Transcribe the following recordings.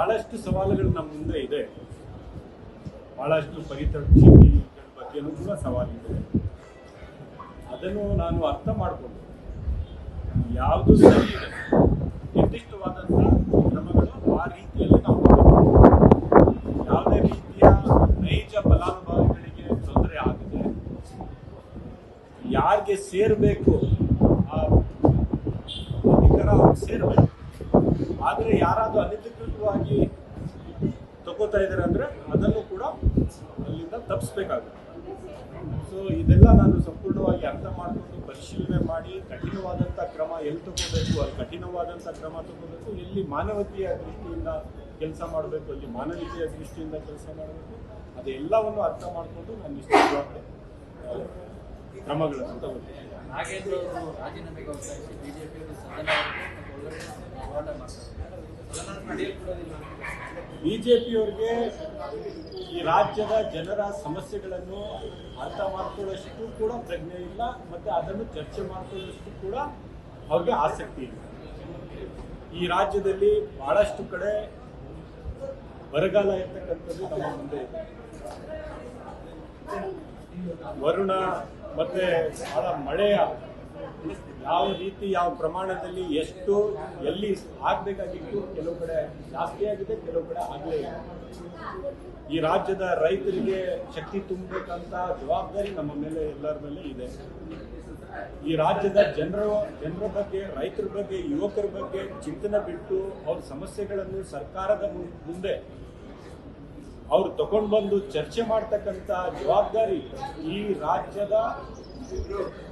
ಬಹಳಷ್ಟು ಸವಾಲುಗಳು ನಮ್ಮ ಮುಂದೆ ಇದೆ. ಬಹಳಷ್ಟು ಪರಿಸ್ಥಿತಿಗಳ ಬಗ್ಗೆನೂ ಕೂಡ ಸವಾಲಿದೆ. ಅದನ್ನು ನಾನು ಅರ್ಥ ಮಾಡಿಕೊಂಡು ಯಾವುದು ಸರಿ ಇದೆ ನಿರ್ದಿಷ್ಟವಾದಂಥ ಕ್ರಮಗಳು ಆ ರೀತಿಯಲ್ಲಿ ನಾವು ಯಾವುದೇ ರೀತಿಯ ನೈಜ ಫಲಾನುಭವಿಗಳಿಗೆ ತೊಂದರೆ ಆಗಿದೆ, ಯಾರಿಗೆ ಸೇರಬೇಕು ಆ ಅಧಿಕಾರ ಅವ್ರಿಗೆ ಸೇರಬೇಕು. ಆದರೆ ಯಾರಾದರೂ ಅನಧಿಕೃತವಾಗಿ ತಗೋತಾ ಇದ್ದಾರೆ ಅಂದರೆ ಅದನ್ನು ಕೂಡ ಅಲ್ಲಿಂದ ತಪ್ಪಿಸ್ಬೇಕಾಗುತ್ತೆ. ಸೊ ಇದೆಲ್ಲ ನಾನು ಸಂಪೂರ್ಣವಾಗಿ ಅರ್ಥ ಮಾಡಿಕೊಂಡು ಪರಿಶೀಲನೆ ಮಾಡಿ ಕಠಿಣವಾದಂಥ ಕ್ರಮ ಎಲ್ಲಿ ತಗೋಬೇಕು, ಅಲ್ಲಿ ಕಠಿಣವಾದಂಥ ಕ್ರಮ ತಗೋಬೇಕು. ಎಲ್ಲಿ ಮಾನವೀಯತೆಯ ದೃಷ್ಟಿಯಿಂದ ಕೆಲಸ ಮಾಡಬೇಕು, ಅಲ್ಲಿ ಮಾನವೀಯತೆಯ ದೃಷ್ಟಿಯಿಂದ ಕೆಲಸ ಮಾಡಬೇಕು. ಅದೆಲ್ಲವನ್ನು ಅರ್ಥ ಮಾಡಿಕೊಂಡು ನಾನು ನಿಶ್ಚಿತವಾಗಿ ಕ್ರಮಗಳನ್ನು ತಗೋತೀನಿ. ನಾಗೇಂದ್ರ ಅವರು ರಾಜೀನಾಮೆಗೆ ಒತ್ತಾಯಿಸಿ ಬಿಜೆಪಿಯವರು ಹೋರಾಟ ಮಾಡ್ತಾರೆ. ಬಿಜೆಪಿಯವರಿಗೆ ಈ ರಾಜ್ಯದ ಜನರ ಸಮಸ್ಯೆಗಳನ್ನು ಅರ್ಥ ಮಾಡ್ಕೊಳ್ಳೋಷ್ಟು ಕೂಡ ಪ್ರಜ್ಞೆ ಇಲ್ಲ, ಮತ್ತು ಅದನ್ನು ಚರ್ಚೆ ಮಾಡ್ಕೊಳ್ಳೋಷ್ಟು ಕೂಡ ಅವ್ರಿಗೆ ಆಸಕ್ತಿ ಇಲ್ಲ. ಈ ರಾಜ್ಯದಲ್ಲಿ ಬಹಳಷ್ಟು ಕಡೆ ಬರಗಾಲ ಇರ್ತಕ್ಕಂಥದ್ದು ನಮ್ಮ ಮುಂದೆ ಇದೆ. ವರುಣ ಮತ್ತೆ ಬಹಳ ಮಳೆಯ ಯಾವ ರೀತಿ ಯಾವ ಪ್ರಮಾಣದಲ್ಲಿ ಎಷ್ಟು ಎಲ್ಲಿ ಆಗಬೇಕಾಗಿತ್ತು, ಕೆಲವು ಕಡೆ ಜಾಸ್ತಿ ಆಗಿದೆ, ಕೆಲವು ಕಡೆ ಆಗಲೇ ಇಲ್ಲ. ಈ ರಾಜ್ಯದ ರೈತರಿಗೆ ಶಕ್ತಿ ತುಂಬಬೇಕಂತ ಜವಾಬ್ದಾರಿ ನಮ್ಮ ಮೇಲೆ ಎಲ್ಲರ ಮೇಲೆ ಇದೆ. ಈ ರಾಜ್ಯದ ಜನರ ಬಗ್ಗೆ, ರೈತರ ಬಗ್ಗೆ, ಯುವಕರ ಬಗ್ಗೆ ಚಿಂತನೆ ಬಿಟ್ಟು ಅವ್ರ ಸಮಸ್ಯೆಗಳನ್ನು ಸರ್ಕಾರದ ಮುಂದೆ ಅವ್ರು ತಗೊಂಡು ಬಂದು ಚರ್ಚೆ ಮಾಡ್ತಕ್ಕಂಥ ಜವಾಬ್ದಾರಿ ಈ ರಾಜ್ಯದ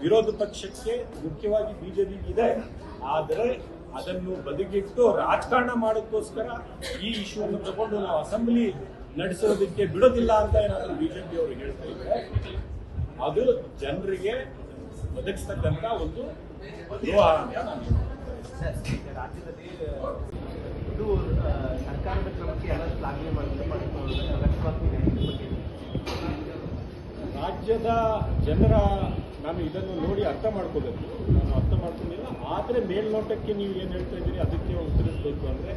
ವಿರೋಧ ಪಕ್ಷಕ್ಕೆ, ಮುಖ್ಯವಾಗಿ ಬಿಜೆಪಿಗೆ ಇದೆ. ಆದರೆ ಅದನ್ನು ಬದಿಗಿಟ್ಟು ರಾಜಕಾರಣ ಮಾಡೋಕ್ಕೋಸ್ಕರ ಈ ಇಶ್ಯೂವನ್ನು ತಗೊಂಡು ನಾವು ಅಸೆಂಬ್ಲಿ ನಡೆಸೋದಕ್ಕೆ ಬಿಡೋದಿಲ್ಲ ಅಂತ ಏನಾದರೂ ಬಿಜೆಪಿ ಅವರು ಹೇಳ್ತಾ ಇದ್ದಾರೆ. ಅದು ಜನರಿಗೆ ಒದಗಿಸ್ತಕ್ಕಂಥ ಒಂದು ದ್ರೋಹ ಅಂತ ನಾನು ರಾಜ್ಯದಲ್ಲಿ ಇದು ಸರ್ಕಾರದ ಕ್ರಮಕ್ಕೆ ಎಲ್ಲ ಶ್ಲಾಘನೆ ರಾಜ್ಯದ ಜನರ ನಾನು ಇದನ್ನು ನೋಡಿ ಅರ್ಥ ಮಾಡ್ಕೋಬೇಕು. ನಾನು ಅರ್ಥ ಮಾಡ್ಕೊಂಡಿಲ್ಲ. ಆದರೆ ಮೇಲ್ನೋಟಕ್ಕೆ ನೀವು ಏನು ಹೇಳ್ತಾ ಇದ್ದೀರಿ ಅದಕ್ಕೆ ಉತ್ತರಿಸಬೇಕು. ಅಂದರೆ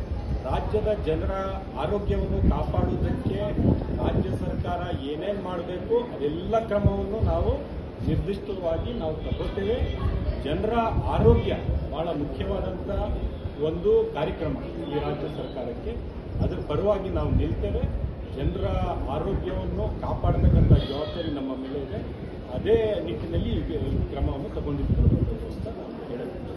ರಾಜ್ಯದ ಜನರ ಆರೋಗ್ಯವನ್ನು ಕಾಪಾಡುವುದಕ್ಕೆ ರಾಜ್ಯ ಸರ್ಕಾರ ಏನೇನು ಮಾಡಬೇಕು ಅದೆಲ್ಲ ಕ್ರಮವನ್ನು ನಾವು ನಿರ್ದಿಷ್ಟವಾಗಿ ನಾವು ತಗೋತೇವೆ. ಜನರ ಆರೋಗ್ಯ ಬಹಳ ಮುಖ್ಯವಾದಂಥ ಒಂದು ಕಾರ್ಯಕ್ರಮ ಈ ರಾಜ್ಯ ಸರ್ಕಾರಕ್ಕೆ. ಅದರ ಪರವಾಗಿ ನಾವು ನಿಲ್ತೇವೆ. ಜನರ ಆರೋಗ್ಯವನ್ನು ಕಾಪಾಡ್ತಕ್ಕಂಥ ಜವಾಬ್ದಾರಿ ನಮ್ಮ ಮೇಲೆ ಇದೆ. ಅದೇ ನಿಟ್ಟಿನಲ್ಲಿ ಕ್ರಮವನ್ನು ತಗೊಂಡಿದ್ದು ಅಂತ ನಾನು ಹೇಳಬೇಕು.